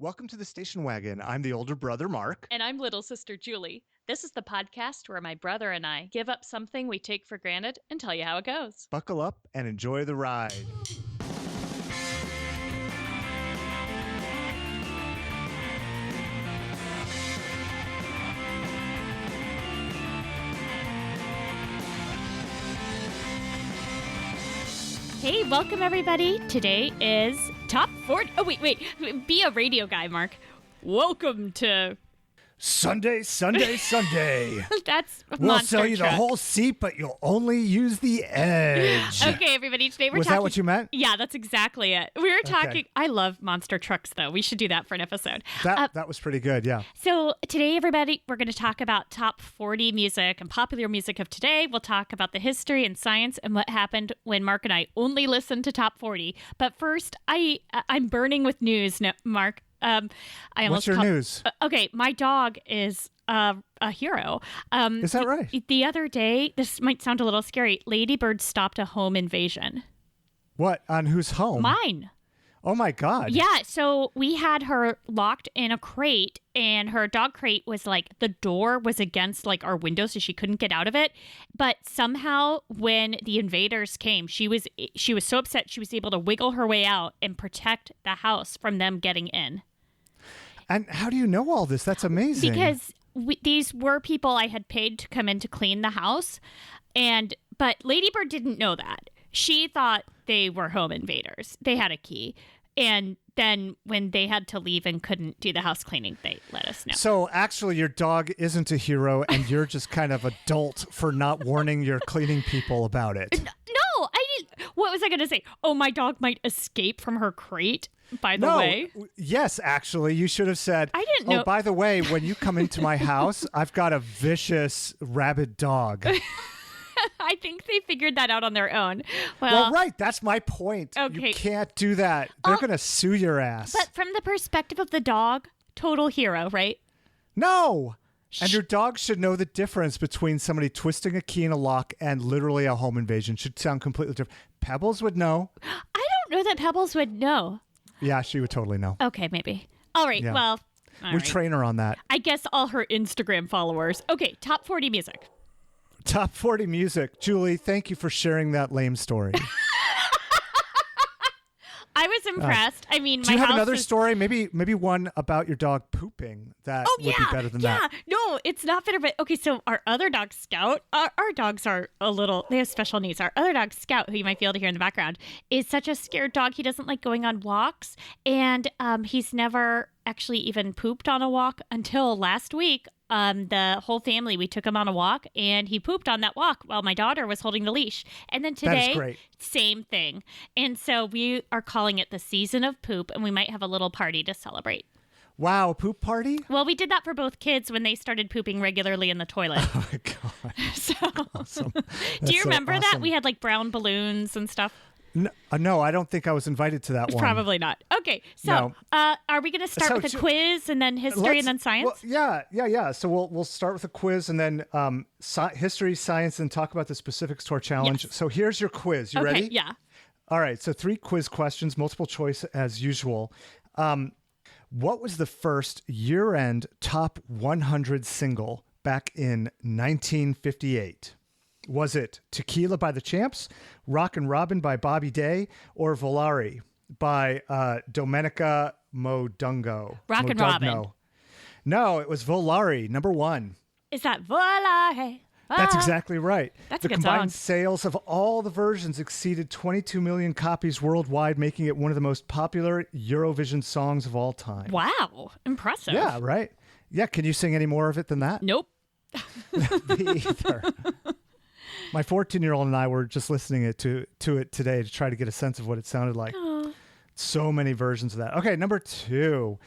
Welcome to the station wagon. I'm the older brother, Mark. And I'm little sister Julie. This is the podcast where my brother and I give up something we take for granted and tell you how it goes. Buckle up and enjoy the ride. Hey, welcome everybody. Today is Top 40. Oh, wait. Be a radio guy, Mark. Welcome to... Sunday. That's We'll sell you the whole seat, but you'll only use the edge. Okay, everybody. Today we're Was talking... that what you meant? Yeah, that's exactly it. We were talking... I love monster trucks, though. We should do that for an episode. That was pretty good, yeah. So today, everybody, we're going to talk about top 40 music and popular music of today. We'll talk about the history and science and what happened when Mark and I only listened to top 40. But first, I'm burning with news, Mark. What's your news? Okay, my dog is a hero. Is that right? The other day, this might sound a little scary, Ladybird stopped a home invasion. What? On whose home? Mine. Oh, my God. Yeah, so we had her locked in a crate, and her dog crate was like, the door was against like our window, so she couldn't get out of it. But somehow when the invaders came, she was so upset she was able to wiggle her way out and protect the house from them getting in. And how do you know all this? That's amazing. Because these were people I had paid to come in to clean the house, but Ladybird didn't know that. She thought they were home invaders. They had a key. And then when they had to leave and couldn't do the house cleaning, they let us know. So actually your dog isn't a hero and you're just kind of a dolt for not warning your cleaning people about it. No, I didn't. What was I going to say? Oh, my dog might escape from her crate, by the way. Yes, actually, you should have said, I didn't know. Oh, by the way, when you come into my house, I've got a vicious rabid dog. I think they figured that out on their own. Well, right. That's my point. Okay. You can't do that. They're going to sue your ass. But from the perspective of the dog, total hero, right? No. And your dog should know the difference between somebody twisting a key in a lock and literally a home invasion. Should sound completely different. Pebbles would know. I don't know that Pebbles would know. Yeah, she would totally know. Okay, maybe. All right. Yeah. Well, we train her on that. I guess all her Instagram followers. Okay, top 40 music. Top 40 music. Julie, thank you for sharing that lame story. I was impressed. I mean, do you have another story? Maybe one about your dog pooping that would be better than that. No, it's not better. But okay, so our other dog, Scout, our dogs are they have special needs. Our other dog, Scout, who you might be able to hear in the background, is such a scared dog. He doesn't like going on walks. And he's never actually even pooped on a walk until last week. The whole family, we took him on a walk and he pooped on that walk while my daughter was holding the leash. And then today, same thing. And so we are calling it the season of poop, and we might have a little party to celebrate. Wow, a poop party? Well, we did that for both kids when they started pooping regularly in the toilet. Oh my God. So, awesome. Do you remember that? We had like brown balloons and stuff. No, I don't think I was invited to that one. Probably not. Okay, so are we going to start with a quiz and then history and then science? Well, yeah. So we'll start with a quiz and then history, science, and talk about the specifics to our challenge. Yes. So here's your quiz. You ready? Yeah. All right. So 3 quiz questions, multiple choice as usual. What was the first year-end top 100 single back in 1958? Was it Tequila by the Champs, Rockin' Robin by Bobby Day, or Volare by Domenica Modugno? Rockin' Robin. No, it was Volare, number 1. Is that Volare? That's exactly right. That's the a good combined song. sales of all the versions exceeded 22 million copies worldwide, making it one of the most popular Eurovision songs of all time. Wow. Impressive. Yeah, right? Yeah, can you sing any more of it than that? Nope. Me either. My 14-year-old and I were just listening to it today to try to get a sense of what it sounded like. Aww. So many versions of that. Okay, number 2.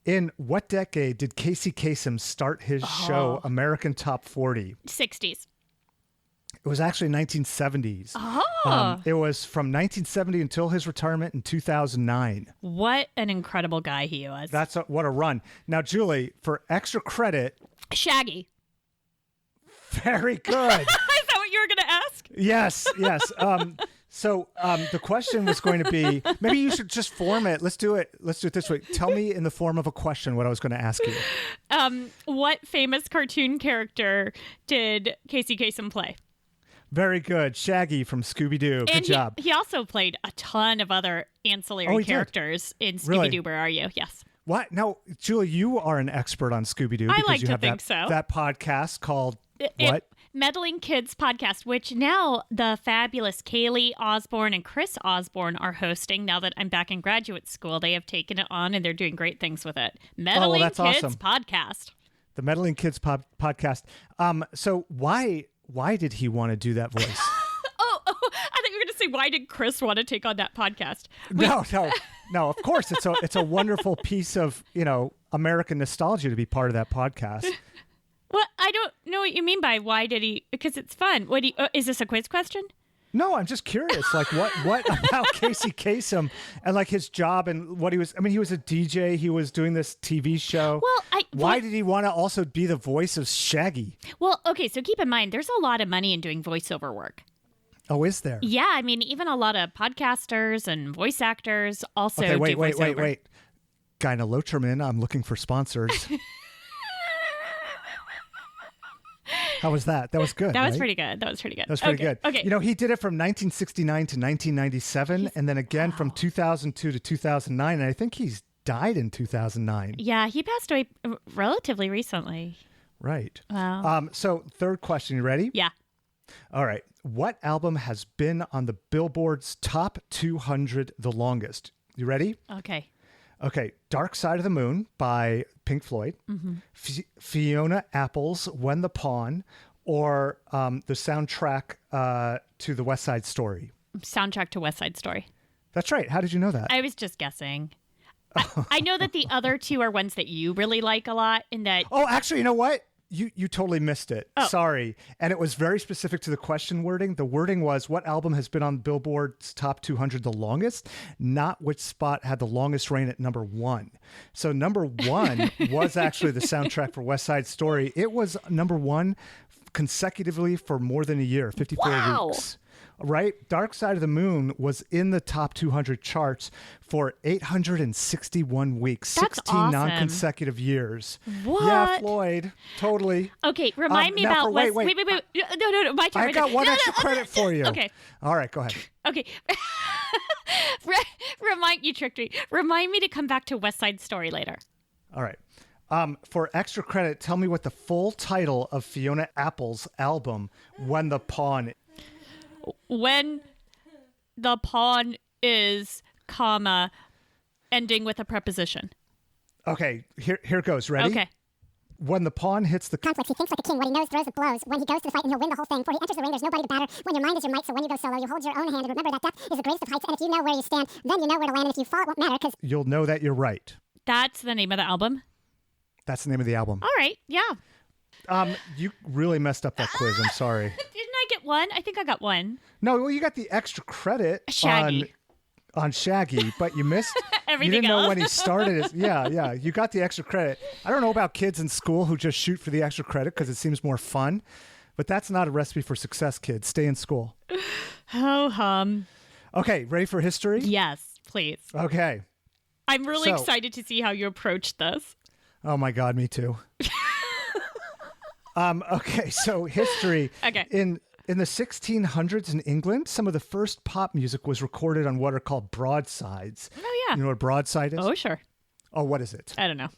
In what decade did Casey Kasem start his show American Top 40? 60s. It was actually 1970s. Oh. It was from 1970 until his retirement in 2009. What an incredible guy he was. What a run. Now, Julie, for extra credit... Shaggy. Very good. Is that what you were going to ask? Yes. So the question was going to be, maybe you should just form it. Let's do it this way. Tell me in the form of a question what I was going to ask you. What famous cartoon character did Casey Kasem play? Very good. Shaggy from Scooby-Doo. Good job. He also played a ton of other ancillary characters in Scooby-Doo. Where are you? Yes. What? Now, Julie, you are an expert on Scooby-Doo. I like you to have think so. That podcast called what? Meddling Kids Podcast, which now the fabulous Kaylee Osborne and Chris Osborne are hosting. Now that I'm back in graduate school, they have taken it on and they're doing great things with it. Meddling Kids awesome. Podcast. The Meddling Kids podcast. So why did he want to do that voice? I thought you were going to say, why did Chris want to take on that podcast? No. Of course, it's a wonderful piece of American nostalgia to be part of that podcast. Well, I don't know what you mean by why did he? Because it's fun. Is this a quiz question? No, I'm just curious. Like, what about Casey Kasem and like his job and what he was? I mean, he was a DJ. He was doing this TV show. Well, why did he want to also be the voice of Shaggy? Well, okay, so keep in mind, there's a lot of money in doing voiceover work. Oh, is there? Yeah, I mean, even a lot of podcasters and voice actors also do voiceover. Wait. Gyne-Lotrimin, I'm looking for sponsors. How was that? That was good. That was right? pretty good. That was pretty good. Okay. He did it from 1969 to 1997, and then again from 2002 to 2009, and I think he's died in 2009. Yeah, he passed away relatively recently. Right. Wow. So third question, you ready? Yeah. All right. What album has been on the Billboard's top 200 the longest? You ready? Okay, Dark Side of the Moon by Pink Floyd, Fiona Apple's When the Pawn, or the soundtrack to the West Side Story? Soundtrack to West Side Story. That's right. How did you know that? I was just guessing. I know that the other two are ones that you really like a lot in that... Oh, actually, you know what? You totally missed it. Oh. Sorry. And it was very specific to the question wording. The wording was, what album has been on Billboard's top 200 the longest? Not which spot had the longest reign at number one. So number one was actually the soundtrack for West Side Story. It was number one consecutively for more than a year, 54 weeks. Right? Dark Side of the Moon was in the top 200 charts for 861 weeks, That's 16 awesome. non-consecutive years. What? Yeah, Floyd. Totally. Okay, remind me about wait. Wait, no, my turn. I got one extra credit for you. Okay. All right, go ahead. Okay. You tricked me. Remind me to come back to West Side Story later. All right. For extra credit, tell me what the full title of Fiona Apple's album, When the Pawn. When the pawn is, comma, ending with a preposition. Okay, here goes. Ready? Okay. When the pawn hits the conflicts, he thinks like a king. What he knows throws the blows. When he goes to the fight, and he'll win the whole thing. For he enters the ring, there's nobody to batter. When your mind is your might, so when you go solo, you hold your own hand. And remember that depth is the greatest of heights. And if you know where you stand, then you know where to land. And if you fall, it won't matter, because you'll know that you're right. That's the name of the album? That's the name of the album. All right, yeah. You really messed up that quiz. I'm sorry. Didn't I get one? I think I got one. No, well, you got the extra credit Shaggy. on Shaggy, but you missed. Everything you didn't else. know when he started. Yeah. You got the extra credit. I don't know about kids in school who just shoot for the extra credit because it seems more fun, but that's not a recipe for success, kids. Stay in school. Ho hum. Okay, ready for history? Yes, please. Okay. I'm really excited to see how you approach this. Oh my God, me too. Okay, so history. Okay. In the 1600s in England, some of the first pop music was recorded on what are called broadsides. Oh, yeah. You know what a broadside is? Oh, sure. Oh, what is it? I don't know.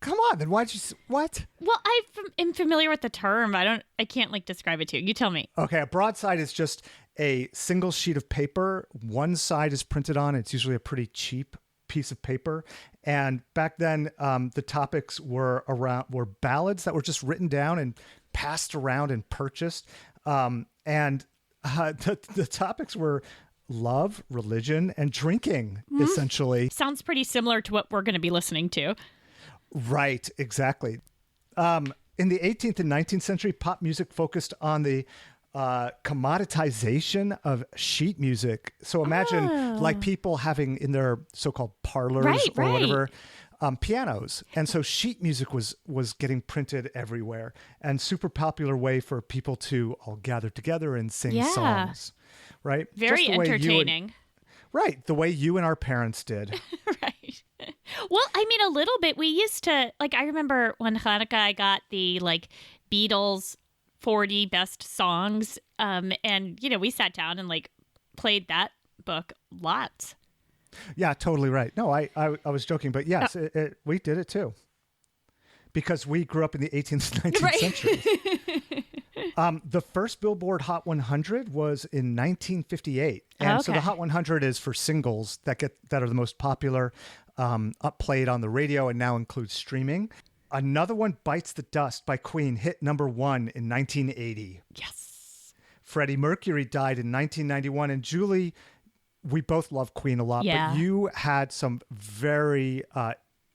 Come on, then why'd you... What? Well, I am familiar with the term. I can't describe it to you. You tell me. Okay, a broadside is just a single sheet of paper. One side is printed on. It's usually a pretty cheap piece of paper. And back then, the topics were ballads that were just written down and passed around and purchased. The topics were love, religion, and drinking, essentially. Sounds pretty similar to what we're going to be listening to. Right, exactly. In the 18th and 19th century, pop music focused on the commoditization of sheet music. So imagine like people having in their so-called parlors or whatever, pianos. And so sheet music was getting printed everywhere, and super popular way for people to all gather together and sing songs. right? Very Just the way entertaining. Right. The way you and our parents did. Right. Well, I mean, a little bit. We used to, like, I remember when Hanukkah, I got the, like, Beatles 40 best songs. And, you know, we sat down and, like, played that book lots. Yeah, totally right. No, I was joking, but yes, we did it too. Because we grew up in the 18th, 19th centuries. The first Billboard Hot 100 was in 1958. And so the Hot 100 is for singles that are the most popular, played on the radio and now includes streaming. Another one, Bites the Dust by Queen, hit number 1 in 1980. Yes. Freddie Mercury died in 1991. And Julie, we both love Queen a lot, Yeah. but you had some very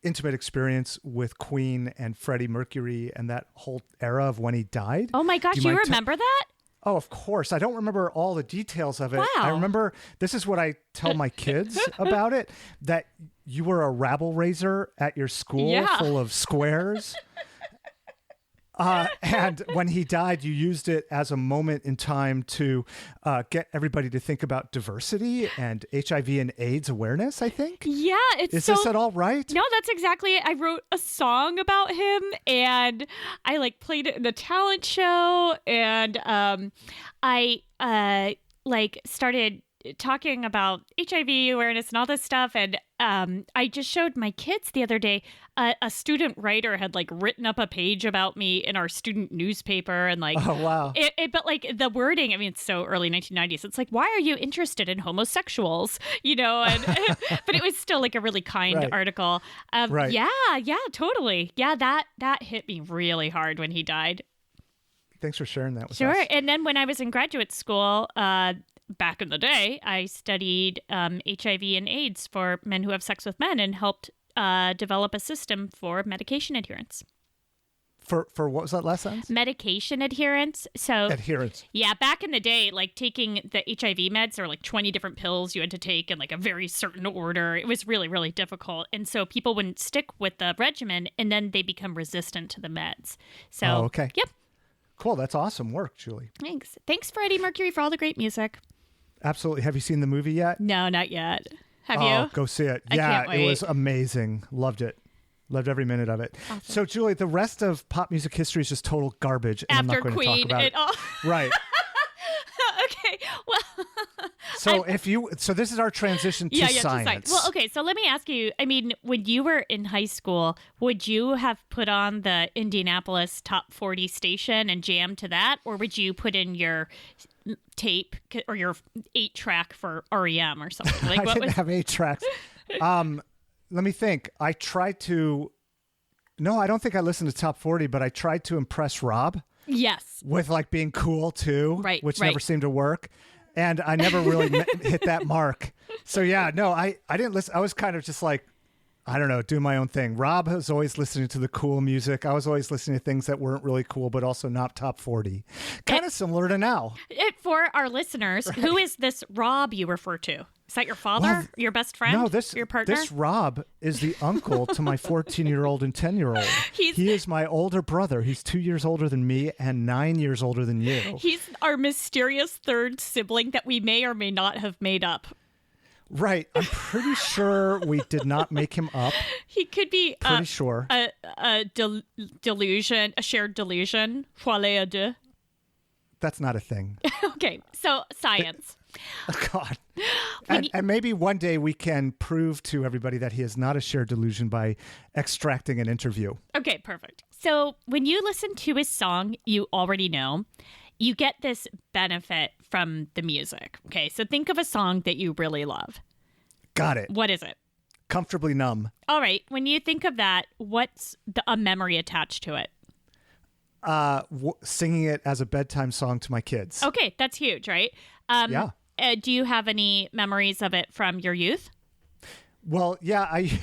intimate experience with Queen and Freddie Mercury and that whole era of when he died. Oh my gosh, Do you mind remember that? Oh, of course. I don't remember all the details of it. Wow. I remember, this is what I tell my kids about it, that you were a rabble raiser at your school full of squares. And when he died, you used it as a moment in time to get everybody to think about diversity and HIV and AIDS awareness, I think. Yeah, Is this at all right? No, that's exactly it. I wrote a song about him and I like played it in the talent show and I like started talking about HIV awareness and all this stuff. And I just showed my kids the other day, a student writer had like written up a page about me in our student newspaper and like, oh, wow. But like the wording, I mean, it's so early 1990s. It's like, why are you interested in homosexuals? You know, and but it was still like a really kind article. Right. Yeah, totally. Yeah, that hit me really hard when he died. Thanks for sharing that with us. Sure. And then when I was in graduate school, back in the day, I studied HIV and AIDS for men who have sex with men and helped develop a system for medication adherence. For what was that last sentence? Medication adherence. So adherence. Yeah, back in the day, like taking the HIV meds, there were like 20 different pills you had to take in like a very certain order. It was really, really difficult. And so people wouldn't stick with the regimen and then they become resistant to the meds. So, okay. Yep. Cool. That's awesome work, Julie. Thanks. Thanks, Freddie Mercury, for all the great music. Absolutely. Have you seen the movie yet? No, not yet. Have Oh, you? go see it. I Yeah, can't wait. it was amazing. Loved it. Loved every minute of it. Awesome. So, Julie, the rest of pop music history is just total garbage. And I'm After not going Queen, to talk about it. all. Right. Okay. Well. So this is our transition to science. Well, okay. So let me ask you. I mean, when you were in high school, would you have put on the Indianapolis Top 40 station and jammed to that, or would you put in your tape or your 8-track for REM or something? Like, I didn't have 8 tracks. Let me think. I tried to. No, I don't think I listened to Top 40, but I tried to impress Rob. Yes. With like being cool too, Right, which right. never seemed to work. And I never really hit that mark. So yeah, no, I didn't listen. I was kind of just like, I don't know, doing my own thing. Rob was always listening to the cool music. I was always listening to things that weren't really cool, but also not top 40. Kind of similar to now. For our listeners, who is this Rob you refer to? Is that your father? Well, your best friend? No, your partner? This Rob is the uncle to my 14-year-old and 10-year-old. He is my older brother. He's 2 years older than me and 9 years older than you. He's our mysterious third sibling that we may or may not have made up. Right. I'm pretty sure we did not make him up. He could be Pretty sure. a delusion, a shared delusion. Folie à deux. That's not a thing. Okay, so science. Oh, God. And maybe one day we can prove to everybody that he is not a shared delusion by extracting an interview. Okay, perfect. So when you listen to a song you already know, you get this benefit from the music. Okay, so think of a song that you really love. Got it. What is it? Comfortably Numb. All right, when you think of that, what's a memory attached to it? Singing it as a bedtime song to my kids. Okay, that's huge, right? Yeah. Do you have any memories of it from your youth? Well, yeah, That I you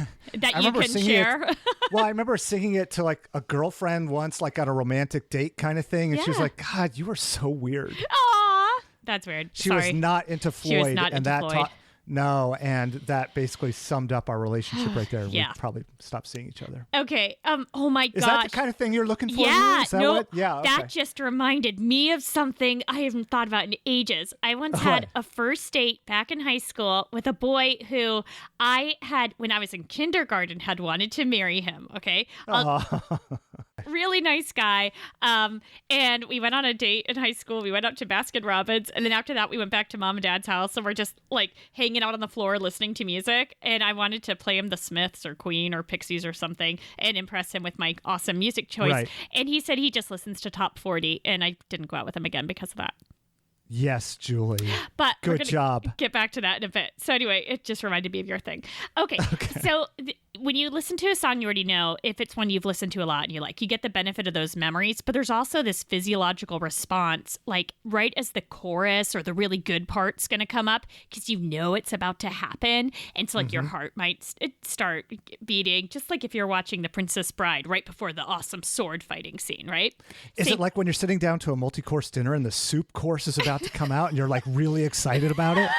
remember can singing share? It, well, I remember singing it to like a girlfriend once, like at a romantic date kind of thing. And she was Yeah. like, God, you are so weird. Aw, that's weird. She Sorry. was not into Floyd. She was not and into that Floyd. No, and that basically summed up our relationship right there. Yeah. We probably stopped seeing each other. Okay. Oh my gosh. Is that the kind of thing you're looking for? Yeah. Here? Is that No. what? Yeah. Okay. That just reminded me of something I haven't thought about in ages. I once had a first date back in high school with a boy who I had, when I was in kindergarten, had wanted to marry him. Okay. Really nice guy. And we went on a date in high school. We went up to Baskin Robbins. And then after that, we went back to mom and dad's house. And we're just like hanging out on the floor listening to music. And I wanted to play him the Smiths or Queen or Pixies or something and impress him with my awesome music choice. Right. And he said he just listens to top 40. And I didn't go out with him again because of that. Yes, Julie. But good job. Get back to that in a bit. So anyway, it just reminded me of your thing. Okay. So when you listen to a song you already know, if it's one you've listened to a lot and you like, you get the benefit of those memories. But there's also this physiological response, like right as the chorus or the really good part's going to come up, because you know it's about to happen. And so like your heart might start beating, just like if you're watching The Princess Bride right before the awesome sword fighting scene, right? Is it like when you're sitting down to a multi-course dinner and the soup course is about to come out and you're like really excited about it?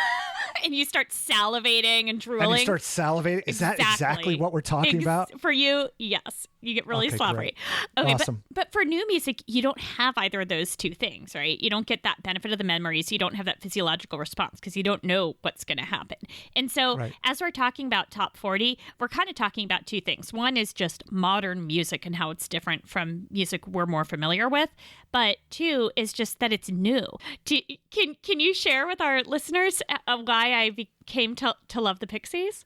And you start salivating and drooling. And you start salivating. Is that exactly what we're talking about? For you, yes. You get really Okay, slobbery. great. Okay, Awesome. but for new music, you don't have either of those two things, right? You don't get that benefit of the memories. You don't have that physiological response because you don't know what's going to happen. And so as we're talking about top 40, we're kind of talking about two things. One is just modern music and how it's different from music we're more familiar with. But two is just that it's new. Can you share with our listeners why I came to love the Pixies?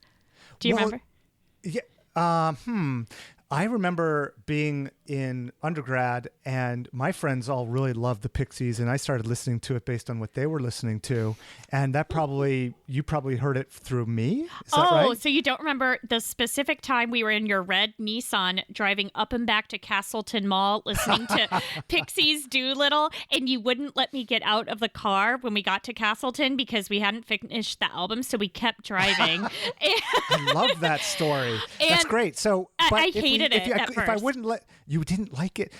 Do you remember? Yeah. I remember being in undergrad and my friends all really loved the Pixies and I started listening to it based on what they were listening to. And that you probably heard it through me. Is that right? Oh, so you don't remember the specific time we were in your red Nissan driving up and back to Castleton Mall listening to Pixies Doolittle, and you wouldn't let me get out of the car when we got to Castleton because we hadn't finished the album, so we kept driving. I love that story. That's great. So I hated it at if I first. wouldn't let you didn't like it.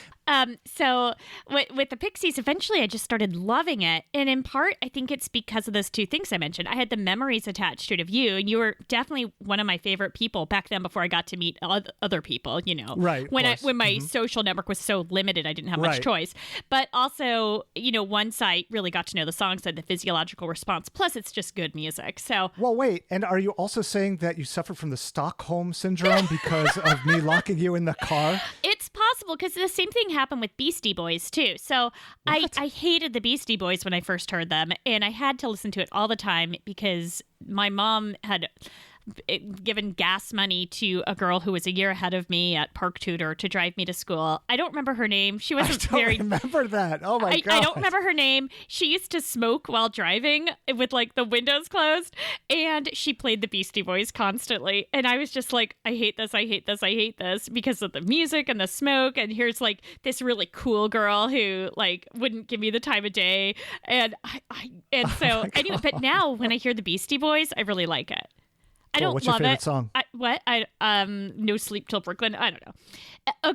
So with the Pixies, eventually I just started loving it. And in part, I think it's because of those two things I mentioned. I had the memories attached to it of you, and you were definitely one of my favorite people back then before I got to meet other people, you know. Right. When my social network was so limited, I didn't have much choice. But also, you know, once I really got to know the songs, I had the physiological response. Plus, it's just good music. So. Well, wait. And are you also saying that you suffer from the Stockholm syndrome because of me locking you in the car? It's possible because the same thing happened with Beastie Boys too. So I hated the Beastie Boys when I first heard them, and I had to listen to it all the time because my mom had given gas money to a girl who was a year ahead of me at Park Tudor to drive me to school. I don't remember her name. She wasn't I don't remember that. Oh my God. I don't remember her name. She used to smoke while driving with like the windows closed, and she played the Beastie Boys constantly. And I was just like, I hate this, I hate this, I hate this because of the music and the smoke. And here's like this really cool girl who like wouldn't give me the time of day. And anyway, but now when I hear the Beastie Boys, I really like it. I don't what's love your favorite it. song? No Sleep Till Brooklyn. I don't know.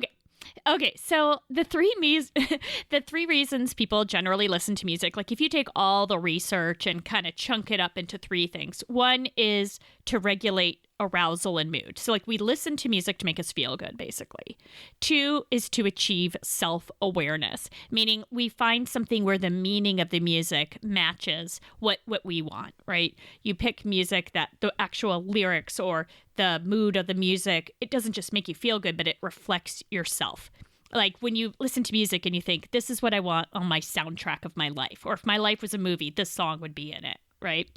Okay. So the three reasons people generally listen to music, like if you take all the research and kind of chunk it up into three things. One is to regulate arousal and mood. So like we listen to music to make us feel good, basically. Two is to achieve self-awareness, meaning we find something where the meaning of the music matches what we want, right? You pick music that the actual lyrics or the mood of the music, it doesn't just make you feel good, but it reflects yourself. Like when you listen to music and you think, this is what I want on my soundtrack of my life, or if my life was a movie, this song would be in it. Right.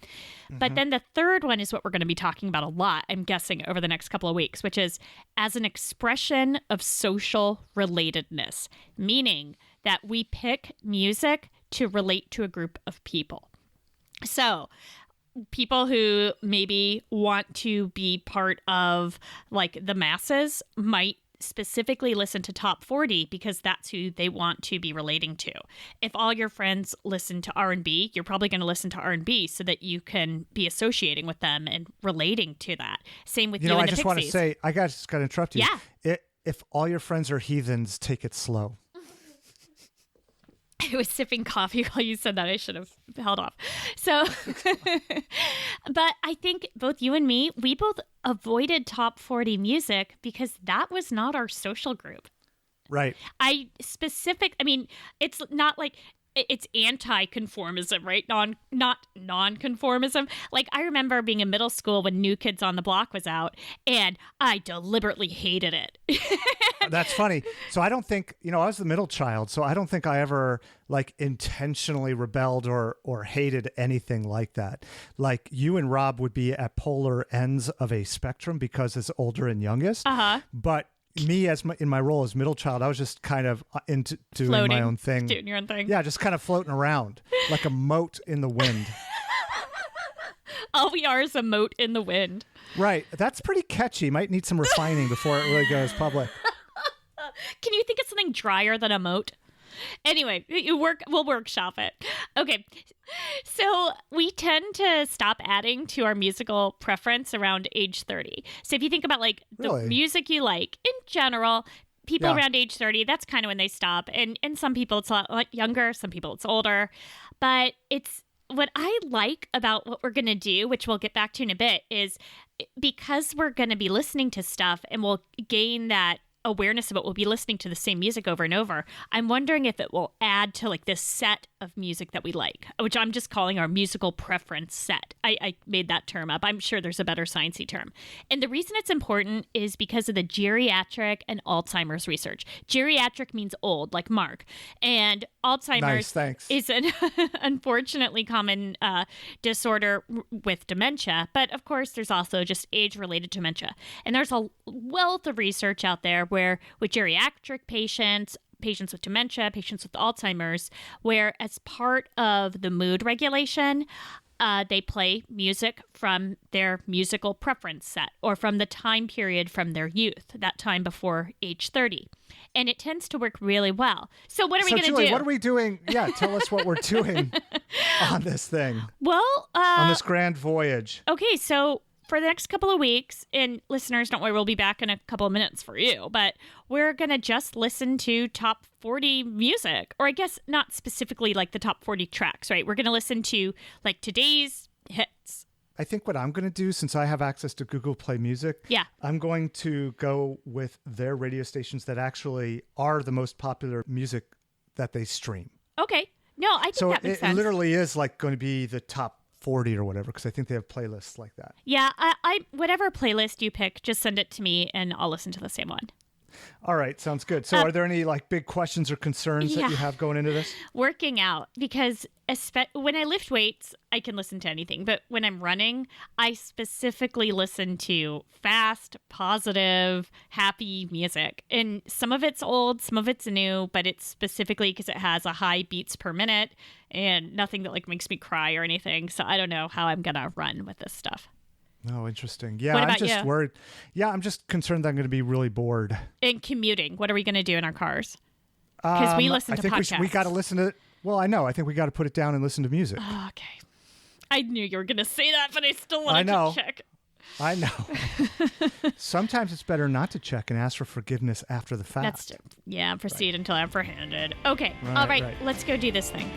But then the third one is what we're going to be talking about a lot, I'm guessing, over the next couple of weeks, which is as an expression of social relatedness, meaning that we pick music to relate to a group of people. So people who maybe want to be part of like the masses might specifically listen to top 40 because that's who they want to be relating to. If all your friends listen to R&B, you're probably going to listen to R&B so that you can be associating with them and relating to that. Same with you and I the just Pixies. want to say, I just got to interrupt you. Yeah. If all your friends are heathens, take it slow. I was sipping coffee while you said that. I should have held off. So, but I think both you and me, we both avoided top 40 music because that was not our social group. Right. I mean, it's not like it's anti-conformism, right? Not non-conformism. Like, I remember being in middle school when New Kids on the Block was out, and I deliberately hated it. That's funny. So I don't think, I was the middle child, so I don't think I ever like intentionally rebelled or hated anything like that. Like, you and Rob would be at polar ends of a spectrum because it's older and youngest. But me, in my role as middle child, I was just kind of into doing my own thing. Doing your own thing. Yeah, just kind of floating around like a mote in the wind. All we are is a mote in the wind. Right. That's pretty catchy. Might need some refining before it really goes public. Can you think of something drier than a moat? Anyway, we'll workshop it. Okay. So we tend to stop adding to our musical preference around age 30. So if you think about like the music you like in general, people around age 30, that's kind of when they stop. And some people it's a lot younger, some people it's older. But it's what I like about what we're going to do, which we'll get back to in a bit, is because we're going to be listening to stuff and we'll gain that awareness of it, we'll be listening to the same music over and over. I'm wondering if it will add to like this set of music that we like, which I'm just calling our musical preference set. I made that term up. I'm sure there's a better sciencey term. And the reason it's important is because of the geriatric and Alzheimer's research. Geriatric means old, like Mark. And Alzheimer's is an unfortunately common disorder with dementia. But of course, there's also just age-related dementia. And there's a wealth of research out there where with geriatric patients with dementia, patients with Alzheimer's, where as part of the mood regulation, they play music from their musical preference set or from the time period from their youth, that time before age 30. And it tends to work really well. So what are we going to do? What are we doing? Yeah, tell us what we're doing on this thing. Well, on this grand voyage. Okay, so for the next couple of weeks, and listeners, don't worry, we'll be back in a couple of minutes for you, but we're going to just listen to top 40 music, or I guess not specifically like the top 40 tracks, right? We're going to listen to like today's hits. I think what I'm going to do, since I have access to Google Play Music, I'm going to go with their radio stations that actually are the most popular music that they stream. Okay. No, I think that makes sense. So it literally is like going to be the top 40 or whatever, because I think they have playlists like that. Yeah, I whatever playlist you pick, just send it to me and I'll listen to the same one. All right, sounds good. So are there any like big questions or concerns that you have going into this? Working out, because when I lift weights, I can listen to anything. But when I'm running, I specifically listen to fast, positive, happy music. And some of it's old, some of it's new, but it's specifically because it has a high beats per minute and nothing that like makes me cry or anything. So I don't know how I'm going to run with this stuff. Oh, interesting. Yeah, what I'm about just you? worried. Yeah, I'm just concerned that I'm going to be really bored. And commuting, what are we going to do in our cars? Because we listen to podcasts. We got to listen to. Well, I know. I think we got to put it down and listen to music. Oh, okay. I knew you were going to say that, but I still wanted to check. I know. Sometimes it's better not to check and ask for forgiveness after the fact. That's true. Yeah, proceed until apprehended. Okay. All right. Let's go do this thing.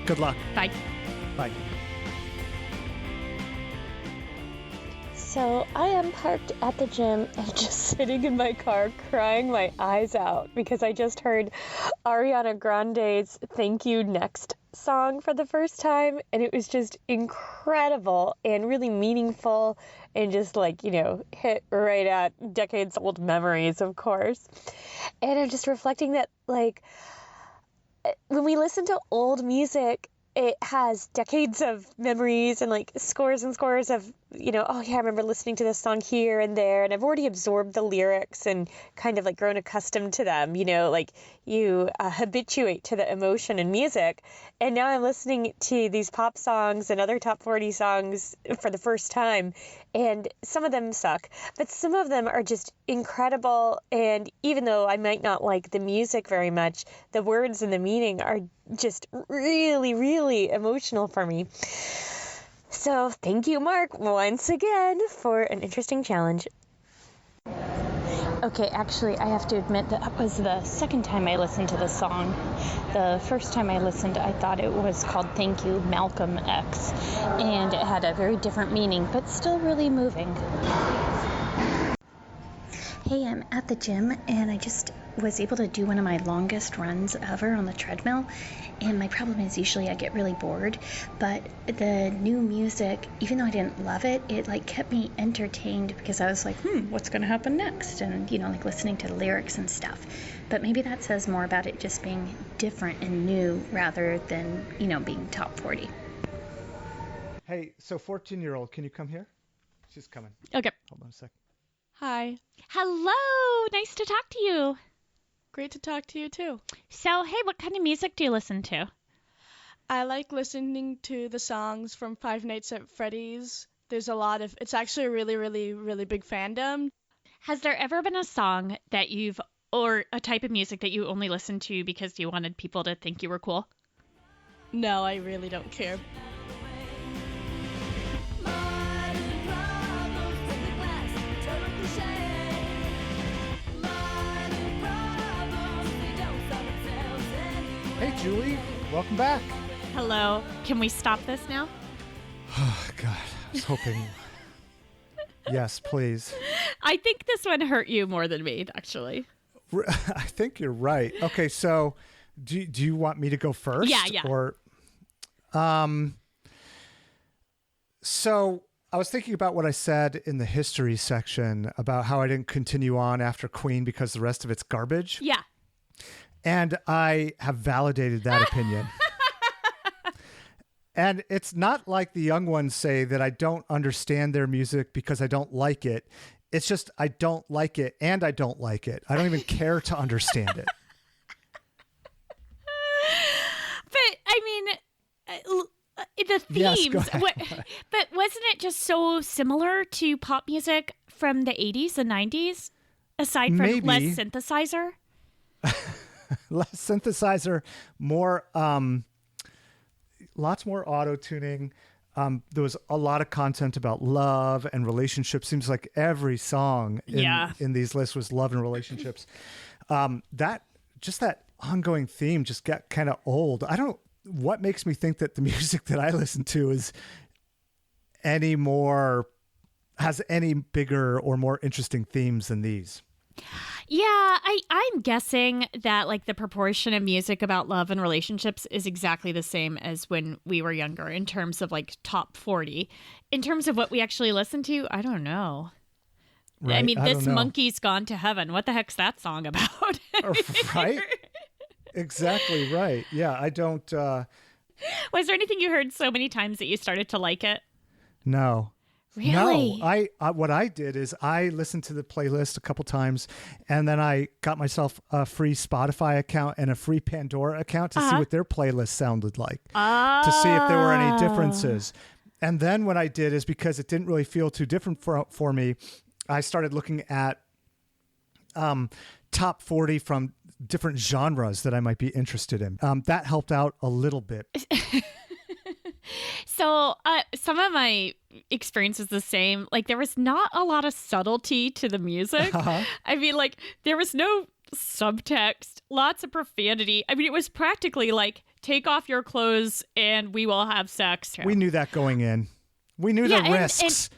Good luck. Bye. Bye. So I am parked at the gym and just sitting in my car crying my eyes out because I just heard Ariana Grande's Thank You Next song for the first time, and it was just incredible and really meaningful and just like, hit right at decades old memories, of course. And I'm just reflecting that, like, when we listen to old music, it has decades of memories and like scores and scores of, oh yeah, I remember listening to this song here and there, and I've already absorbed the lyrics and kind of like grown accustomed to them, like you habituate to the emotion and music. And now I'm listening to these pop songs and other top 40 songs for the first time, and some of them suck, but some of them are just incredible. And even though I might not like the music very much, the words and the meaning are just really, really emotional for me. So thank you, Mark, once again for an interesting challenge. Okay, actually, I have to admit that was the second time I listened to the song. The first time I listened, I thought it was called Thank You, Malcolm X, and it had a very different meaning, but still really moving. Hey, I'm at the gym, and I just was able to do one of my longest runs ever on the treadmill. And my problem is usually I get really bored, but the new music, even though I didn't love it, it like kept me entertained because I was like, what's going to happen next? And, like listening to the lyrics and stuff. But maybe that says more about it just being different and new rather than, being top 40. Hey, so 14-year-old, can you come here? She's coming. Okay. Hold on a sec. Hi. Hello. Nice to talk to you. Great to talk to you too. So, hey, what kind of music do you listen to? I like listening to the songs from Five Nights at Freddy's. There's it's actually a really, really, really big fandom. Has there ever been a song that or a type of music that you only listened to because you wanted people to think you were cool? No, I really don't care. Hey, Julie. Welcome back. Hello. Can we stop this now? Oh, God. I was hoping. Yes, please. I think this one hurt you more than me, actually. I think you're right. Okay, so do you want me to go first? Yeah. Or, so I was thinking about what I said in the history section about how I didn't continue on after Queen because the rest of it's garbage. Yeah. And I have validated that opinion. And it's not like the young ones say that I don't understand their music because I don't like it. It's just I don't like it and I don't like it. I don't even care to understand it. But, I mean, the themes. Yes, go ahead. But wasn't it just so similar to pop music from the 80s and 90s? Aside from Maybe. less synthesizer? Less synthesizer, more, lots more auto tuning. There was a lot of content about love and relationships. Seems like every song in these lists was love and relationships. That ongoing theme just got kind of old. What makes me think that the music that I listen to has any bigger or more interesting themes than these? Yeah, I'm guessing that like the proportion of music about love and relationships is exactly the same as when we were younger in terms of like top 40. In terms of what we actually listen to, I don't know. Right? I mean, This don't know. Monkey's Gone to Heaven. What the heck's that song about? Right? Exactly right. Yeah, I don't... Was there anything you heard so many times that you started to like it? No. Really? No, I what I did is I listened to the playlist a couple times, and then I got myself a free Spotify account and a free Pandora account to see what their playlist sounded like, to see if there were any differences. And then what I did is, because it didn't really feel too different for me, I started looking at top 40 from different genres that I might be interested in. That helped out a little bit. So some of my experience is the same. Like, there was not a lot of subtlety to the music. I mean, like, there was no subtext, lots of profanity. I mean, it was practically like, take off your clothes and we will have sex. We knew that going in. We knew the risks.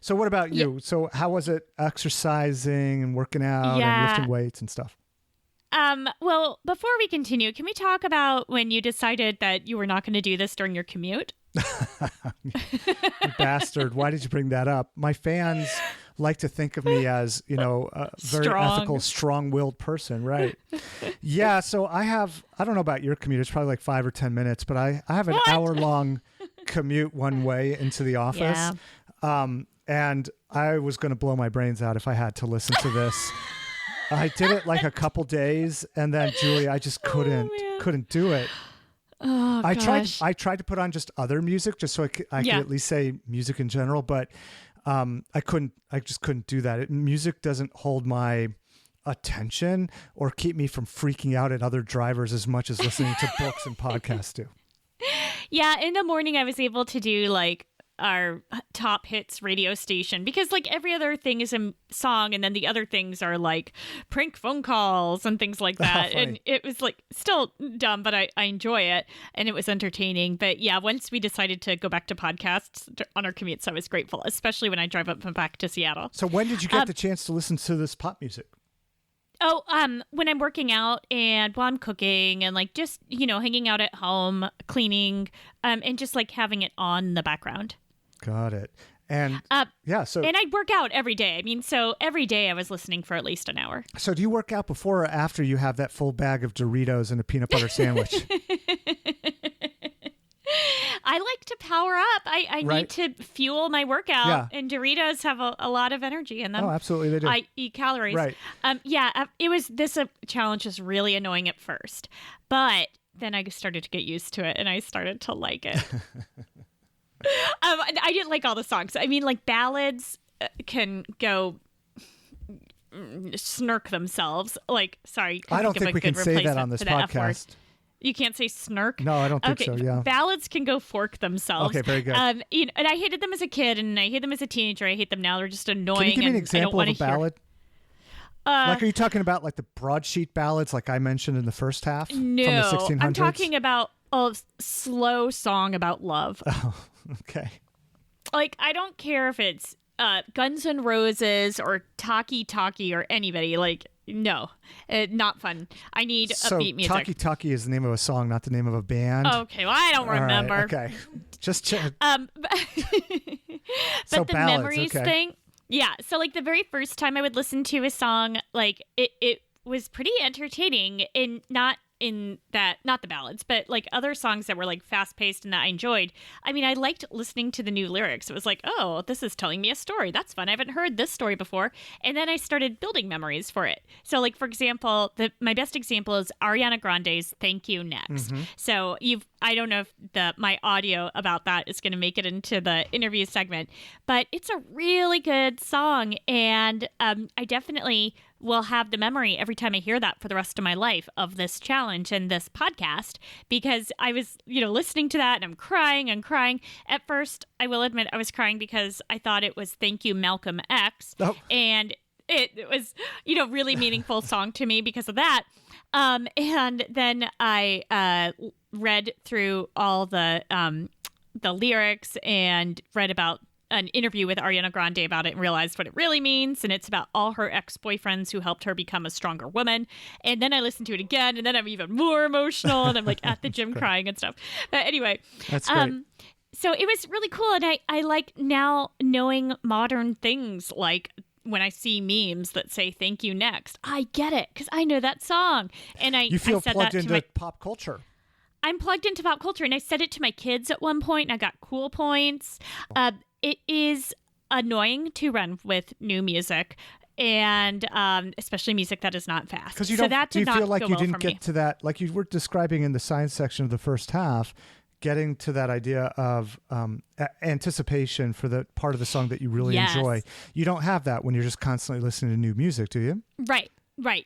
So what about you? Yeah. So how was it exercising and working out and lifting weights and stuff? Well, before we continue, can we talk about when you decided that you were not going to do this during your commute? You bastard. Why did you bring that up? My fans like to think of me as, a very ethical, strong-willed person, right? Yeah, so I don't know about your commute. It's probably like 5 or 10 minutes, but I have an hour-long commute one way into the office. Yeah. And I was going to blow my brains out if I had to listen to this. I did it like a couple days, and then Julie, I just couldn't do it. Oh, I tried to put on just other music just so I could at least say music in general, but I just couldn't do that. Music doesn't hold my attention or keep me from freaking out at other drivers as much as listening to books and podcasts do. Yeah, in the morning I was able to do like our top hits radio station, because like every other thing is a song, and then the other things are like prank phone calls and things like that. And it was like still dumb, but I enjoy it, and it was entertaining. But yeah, once we decided to go back to podcasts on our commutes, I was grateful, especially when I drive up and back to Seattle. So when did you get the chance to listen to this pop music? Oh, when I'm working out and while I'm cooking and like just, hanging out at home, cleaning, and just like having it on in the background. Got it. And so and I work out every day. I mean, so every day I was listening for at least an hour. So do you work out before or after you have that full bag of Doritos and a peanut butter sandwich? I like to power up. I Right. need to fuel my workout, Yeah. and Doritos have a lot of energy in them. Oh, absolutely, they do. I eat calories. Right. It was this challenge was really annoying at first, but then I started to get used to it, and I started to like it. I didn't like all the songs. I mean, like ballads can go snark themselves. Like, sorry, I don't of a think we good can say that replacement on this for the F word. podcast. You can't say snark? No, I don't think so, yeah. Ballads can go fork themselves. Okay, very good. And I hated them as a kid, and I hate them as a teenager. I hate them now. They're just annoying. Can you give me an and example I of a don't wanna ballad? Like, are you talking about like the broadsheet ballads like I mentioned in the first half from the No, 1600s? I'm talking about a slow song about love. Oh, okay. Like, I don't care if it's Guns N' Roses or Talkie Talkie or anybody. Like, no, not fun. I need upbeat music. Talkie Talkie is the name of a song, not the name of a band. Okay, well, I don't All right, remember. okay, just check. But So the ballads, memories okay. thing, yeah. So like the very first time I would listen to a song, like it was pretty entertaining, and not the ballads, but like other songs that were like fast paced and that I enjoyed. I mean, I liked listening to the new lyrics. It was like, oh, this is telling me a story. That's fun. I haven't heard this story before. And then I started building memories for it. So like, for example, my best example is Ariana Grande's Thank You Next. Mm-hmm. So I don't know if my audio about that is going to make it into the interview segment, but it's a really good song. And I definitely will have the memory every time I hear that for the rest of my life of this challenge and this podcast, because I was, listening to that and I'm crying. At first, I will admit I was crying because I thought it was Thank You, Malcolm X. Oh. And it was, really meaningful song to me because of that. And then I read through all the lyrics and read about an interview with Ariana Grande about it and realized what it really means. And it's about all her ex-boyfriends who helped her become a stronger woman. And then I listened to it again, and then I'm even more emotional, and I'm like at the gym crying and stuff. But anyway, That's great. So it was really cool. And I like now knowing modern things, like when I see memes that say "Thank You Next," I get it because I know that song. And You feel I said plugged that into to pop culture. I'm plugged into pop culture, and I said it to my kids at one point, and I got cool points. It is annoying to run with new music, and especially music that is not fast. Because you so don't. that Do did you not feel like go you well for didn't me. get to that, like you were describing in the science section of the first half, getting to that idea of anticipation for the part of the song that you really Yes. enjoy? You don't have that when you're just constantly listening to new music, do you? Right.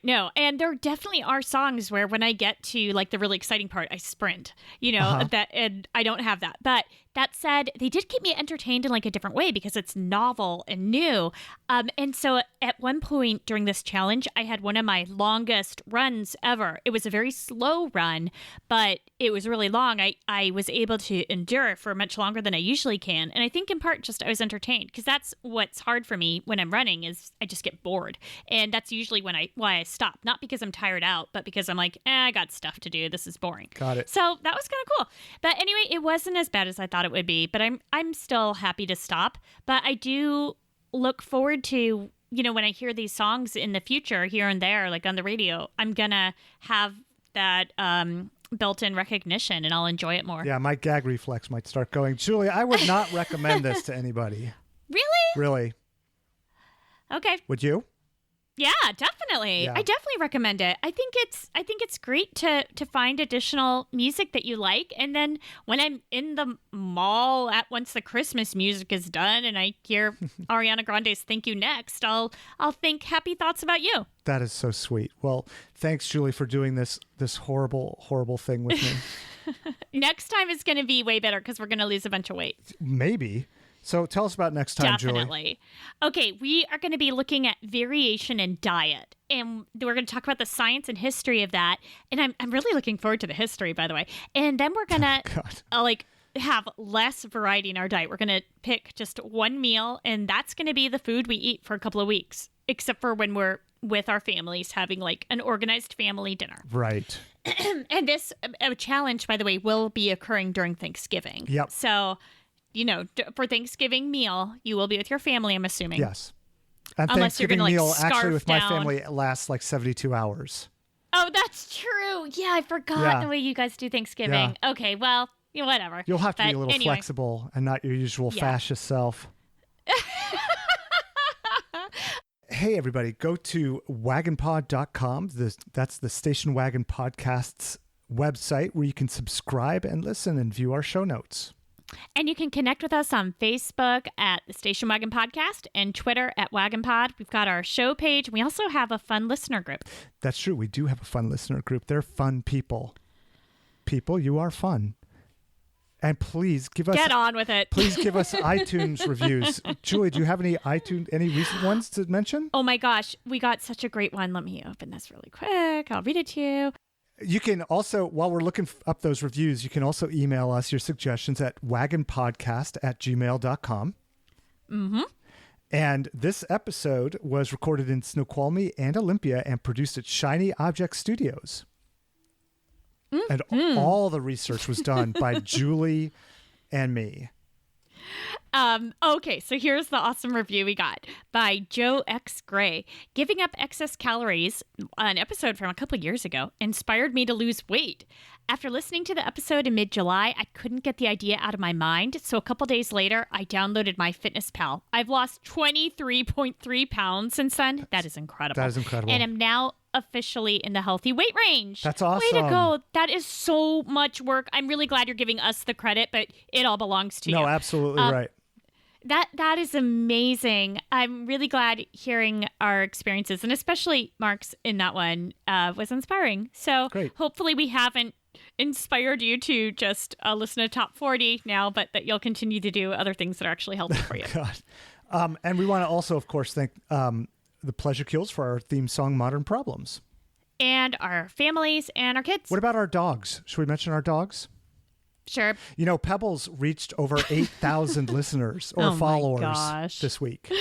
No. And there definitely are songs where when I get to like the really exciting part, I sprint, that, and I don't have that. But that said, they did keep me entertained in like a different way because it's novel and new. And so at one point during this challenge, I had one of my longest runs ever. It was a very slow run, but it was really long. I was able to endure for much longer than I usually can. And I think in part just I was entertained, because that's what's hard for me when I'm running is I just get bored. And that's usually why I stop. Not because I'm tired out, but because I'm like, I got stuff to do. This is boring. Got it. So that was kind of cool. But anyway, it wasn't as bad as I thought it would be, but I'm still happy to stop. But I do look forward to, when I hear these songs in the future here and there, like on the radio, I'm gonna have that built-in recognition, and I'll enjoy it more. Yeah, my gag reflex might start going. Julie, I would not recommend this to anybody. Really? Really? Okay. Would you? Yeah, definitely. Yeah. I definitely recommend it. I think it's great to find additional music that you like, and then when I'm in the mall once the Christmas music is done and I hear Ariana Grande's "Thank You Next," I'll think happy thoughts about you. That is so sweet. Well, thanks, Julie, for doing this horrible, horrible thing with me. Next time it's going to be way better because we're going to lose a bunch of weight. Maybe. So tell us about next time, Julie. Definitely. Okay, we are going to be looking at variation in diet, and we're going to talk about the science and history of that. And I'm really looking forward to the history, by the way. And then we're going to have less variety in our diet. We're going to pick just one meal, and that's going to be the food we eat for a couple of weeks, except for when we're with our families having like an organized family dinner. Right. And this challenge, by the way, will be occurring during Thanksgiving. Yep. So, for Thanksgiving meal, you will be with your family, I'm assuming. Yes. And Unless you're Thanksgiving gonna, meal actually scarf with my down. family it lasts like 72 hours. Oh, that's true. Yeah, I forgot the way you guys do Thanksgiving. Yeah. Okay, well, whatever. You'll have to be But a little anyway. flexible and not your usual fascist self. Hey, everybody, go to wagonpod.com. That's the Station Wagon Podcast's website where you can subscribe and listen and view our show notes. And you can connect with us on Facebook at the Station Wagon Podcast and Twitter at Wagon Pod. We've got our show page. We also have a fun listener group. That's true. We do have a fun listener group. They're fun people. People, you are fun. And please give us... Get on with it. Please give us iTunes reviews. Julie, do you have any recent ones to mention? Oh my gosh, we got such a great one. Let me open this really quick. I'll read it to you. You can also, while we're looking up those reviews, you can also email us your suggestions at wagonpodcast@gmail.com. Mm-hmm. And this episode was recorded in Snoqualmie and Olympia and produced at Shiny Object Studios. And all the research was done by Julie and me. Okay, so here's the awesome review we got by Joe X. Gray. Giving up excess calories, an episode from a couple years ago, inspired me to lose weight. After listening to the episode in mid-July, I couldn't get the idea out of my mind, so a couple days later, I downloaded MyFitnessPal. I've lost 23.3 pounds since then. That is incredible. That is incredible. And I'm now officially in the healthy weight range. That's awesome. Way to go. That is so much work. I'm really glad you're giving us the credit, but it all belongs to you. No, absolutely right. That is amazing. I'm really glad hearing our experiences, and especially Mark's in that one was inspiring. So Great. Hopefully we haven't inspired you to just listen to Top 40 now, but that you'll continue to do other things that are actually healthy for you. God. And we want to also, of course, thank the Pleasure Kills for our theme song, Modern Problems. And our families and our kids. What about our dogs? Should we mention our dogs? Sure. Pebbles reached over 8,000 listeners or followers this week.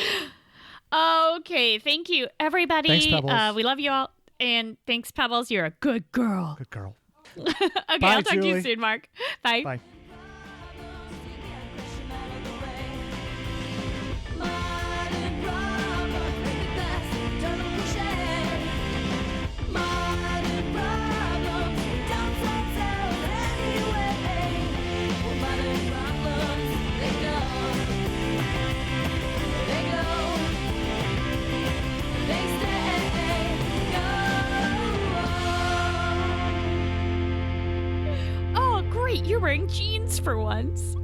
Okay. Thank you, everybody. Thanks, Pebbles. We love you all. And thanks, Pebbles. You're a good girl. Good girl. Okay, Bye, I'll talk to Julie. you soon, Mark. Bye. Bye. Oh, great. You're wearing jeans for once.